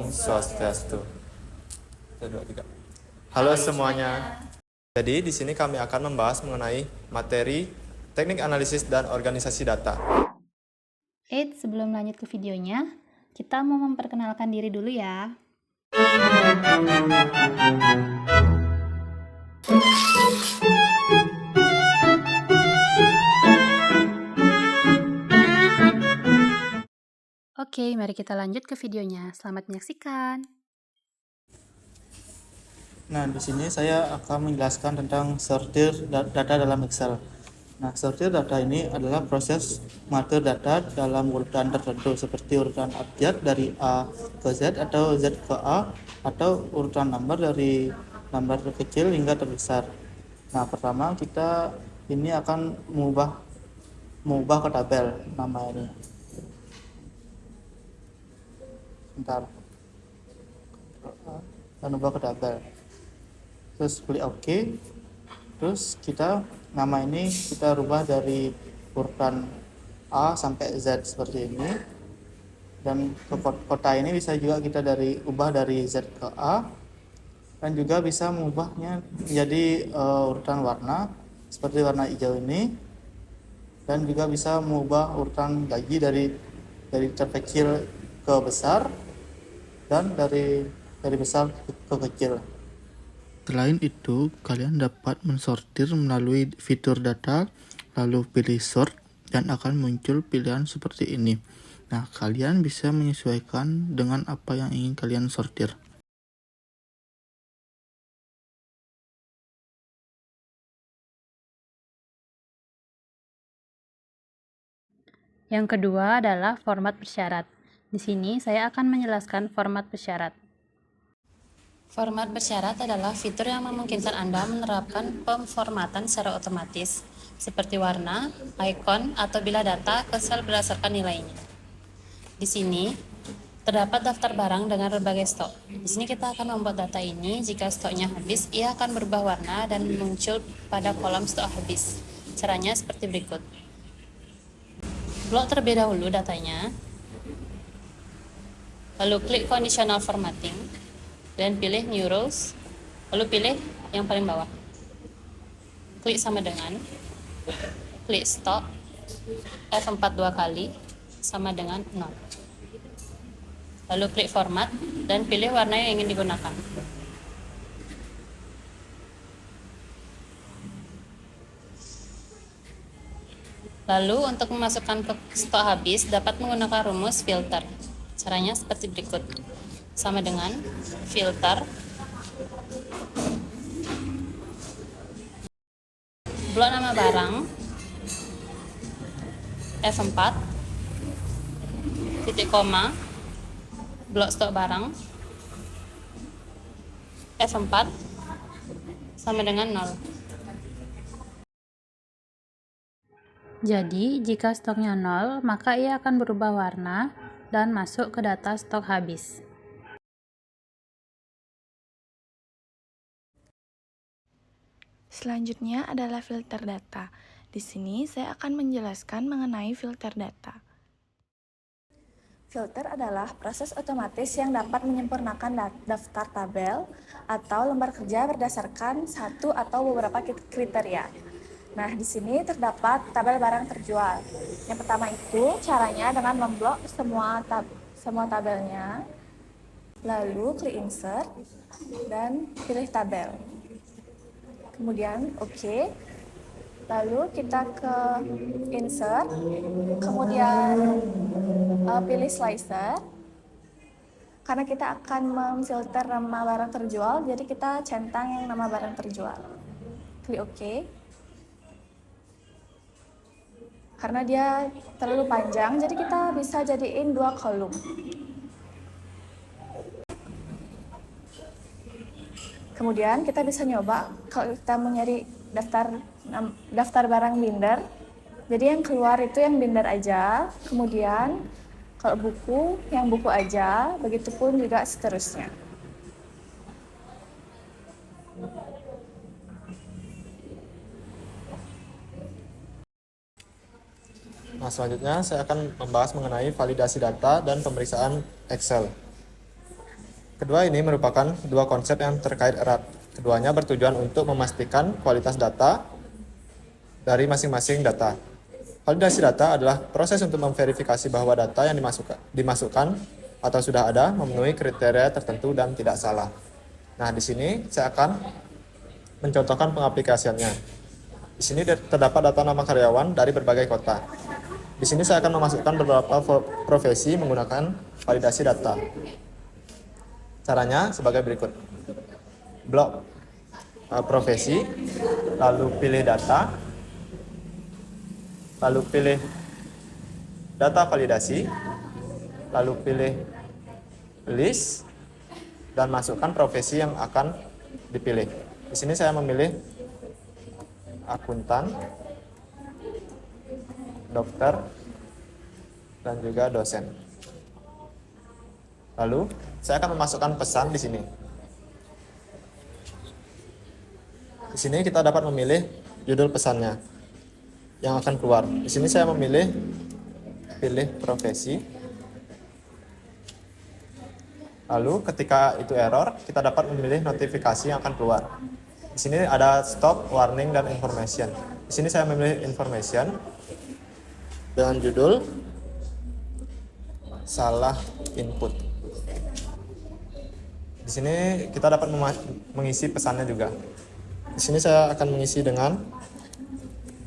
Om Swastiastu. 1, 2, 3. Halo semuanya. Jadi di sini kami akan membahas mengenai materi teknik analisis dan organisasi data. Sebelum lanjut ke videonya, kita mau memperkenalkan diri dulu ya. Oke, mari kita lanjut ke videonya. Selamat menyaksikan. Nah, di sini saya akan menjelaskan tentang sortir data dalam Excel. Nah, sortir data ini adalah proses mengatur data dalam urutan tertentu seperti urutan abjad dari A ke Z atau Z ke A, atau urutan nomor dari nomor terkecil hingga terbesar. Nah, pertama kita ini akan mengubah ke tabel nama ini. Bentar. Dan ubah ke tabel. Terus klik OK. Terus kita nama ini kita rubah dari urutan A sampai Z seperti ini. Dan kota ini bisa juga kita ubah dari Z ke A, dan juga bisa mengubahnya menjadi urutan warna seperti warna hijau ini, dan juga bisa mengubah urutan gaji dari terkecil ke besar, dan dari besar ke kecil. Selain itu, kalian dapat mensortir melalui fitur data, lalu pilih sort, dan akan muncul pilihan seperti ini. Nah, kalian bisa menyesuaikan dengan apa yang ingin kalian sortir. Yang kedua adalah format bersyarat. Di sini saya akan menjelaskan format bersyarat. Format bersyarat adalah fitur yang memungkinkan Anda menerapkan pemformatan secara otomatis, seperti warna, icon, atau bila data ke sel berdasarkan nilainya. Di sini terdapat daftar barang dengan berbagai stok. Di sini kita akan membuat data ini. Jika stoknya habis, ia akan berubah warna dan muncul pada kolom stok habis. Caranya seperti berikut. Blok terlebih dahulu datanya, lalu klik conditional formatting, dan pilih new rows, lalu pilih yang paling bawah. Klik sama dengan, klik stop, F4 2 kali, sama dengan 0. Lalu klik format, dan pilih warna yang ingin digunakan. Lalu untuk memasukkan ke stok habis dapat menggunakan rumus filter. Caranya seperti berikut. Sama dengan filter blok nama barang F4 titik koma blok stok barang F4 sama dengan 0. Jadi, jika stoknya 0, maka ia akan berubah warna dan masuk ke data stok habis. Selanjutnya adalah filter data. Di sini saya akan menjelaskan mengenai filter data. Filter adalah proses otomatis yang dapat menyempurnakan daftar tabel atau lembar kerja berdasarkan satu atau beberapa kriteria. Nah, di sini terdapat tabel barang terjual. Yang pertama itu caranya dengan memblok semua tabelnya, lalu klik insert dan pilih tabel. Kemudian OK. Lalu kita ke insert, kemudian pilih slicer. Karena kita akan memfilter nama barang terjual, jadi kita centang yang nama barang terjual. Klik OK. Karena dia terlalu panjang, jadi kita bisa jadiin 2 kolom. Kemudian kita bisa nyoba kalau kita mau nyari daftar barang binder. Jadi yang keluar itu yang binder aja. Kemudian kalau buku, yang buku aja. Begitupun juga seterusnya. Nah, selanjutnya saya akan membahas mengenai validasi data dan pemeriksaan Excel. Kedua ini merupakan dua konsep yang terkait erat. Keduanya bertujuan untuk memastikan kualitas data dari masing-masing data. Validasi data adalah proses untuk memverifikasi bahwa data yang dimasukkan atau sudah ada memenuhi kriteria tertentu dan tidak salah. Nah, di sini saya akan mencontohkan pengaplikasiannya. Di sini terdapat data nama karyawan dari berbagai kota. Di sini saya akan memasukkan beberapa profesi menggunakan validasi data. Caranya sebagai berikut. Blok profesi, lalu pilih data, lalu pilih data validasi, lalu pilih list, dan masukkan profesi yang akan dipilih. Di sini saya memilih akuntan, dokter, dan juga dosen. Lalu saya akan memasukkan pesan di sini. Di sini kita dapat memilih judul pesannya yang akan keluar. Di sini saya memilih pilih profesi. Lalu ketika itu error, kita dapat memilih notifikasi yang akan keluar. Di sini ada stop, warning, dan information. Di sini saya memilih information dengan judul salah input. Di sini kita dapat mengisi pesannya juga. Di sini saya akan mengisi dengan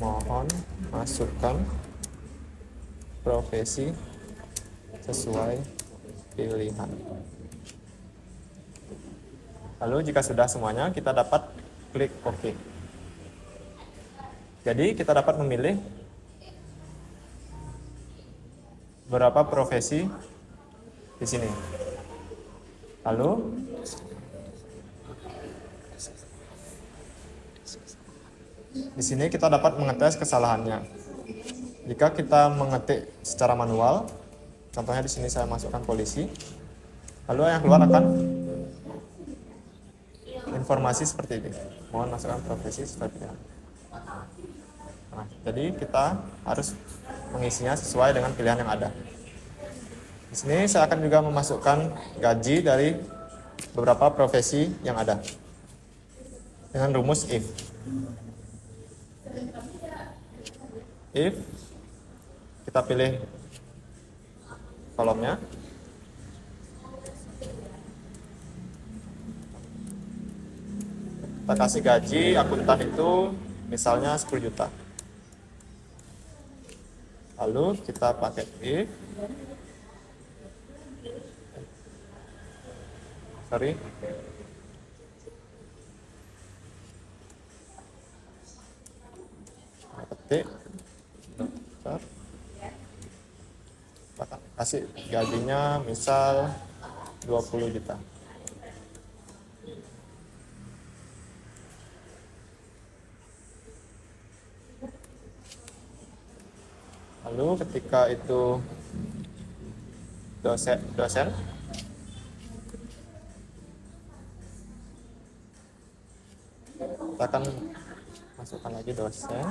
mohon masukkan profesi sesuai pilihan. Lalu jika sudah semuanya, kita dapat klik OK. Jadi kita dapat memilih beberapa profesi di sini. Lalu di sini kita dapat mengetes kesalahannya. Jika kita mengetik secara manual, contohnya di sini saya masukkan polisi, lalu yang keluar akan informasi seperti ini. Mohon masukkan profesi seperti ini. Nah, jadi kita harus mengisinya sesuai dengan pilihan yang ada. Di sini saya akan juga memasukkan gaji dari beberapa profesi yang ada dengan rumus if. If kita pilih kolomnya, kita kasih gaji akuntan itu misalnya 10 juta. Lalu kita pakai if ketik dokter, kasih gajinya misal 20 juta. Lalu ketika itu dosen kita akan masukkan lagi dosen,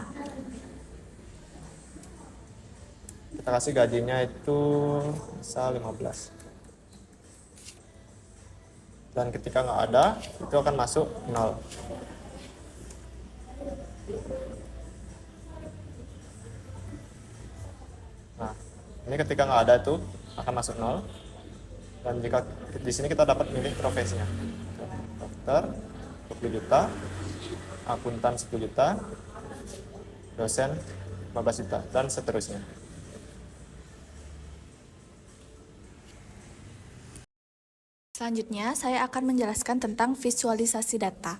kita kasih gajinya itu misal 15, dan ketika nggak ada itu akan masuk 0. Nah, ini ketika nggak ada itu akan masuk 0, dan jika di sini kita dapat milih profesinya, dokter 20 juta, akuntan 10 juta, dosen 15 juta, dan seterusnya. Selanjutnya, saya akan menjelaskan tentang visualisasi data.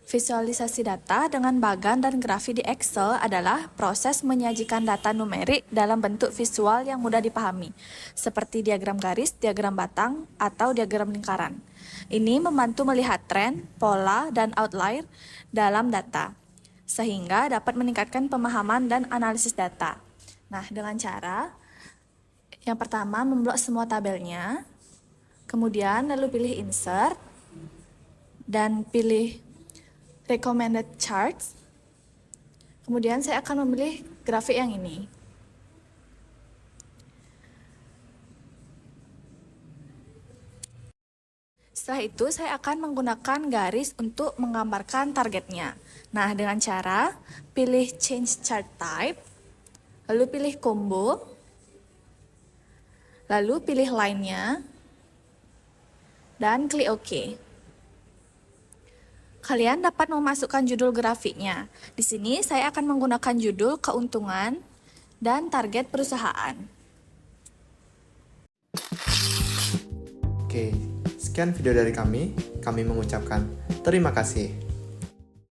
Visualisasi data dengan bagan dan grafik di Excel adalah proses menyajikan data numerik dalam bentuk visual yang mudah dipahami, seperti diagram garis, diagram batang, atau diagram lingkaran. Ini membantu melihat tren, pola, dan outlier dalam data, sehingga dapat meningkatkan pemahaman dan analisis data. Nah, dengan cara yang pertama memblok semua tabelnya, kemudian lalu pilih insert, dan pilih recommended charts. Kemudian saya akan memilih grafik yang ini. Setelah itu saya akan menggunakan garis untuk menggambarkan targetnya. Nah, dengan cara pilih Change Chart Type, lalu pilih Combo, lalu pilih line-nya, dan klik OK. Kalian dapat memasukkan judul grafiknya. Di sini saya akan menggunakan judul keuntungan dan target perusahaan. Oke, sekian video dari kami. Kami mengucapkan terima kasih.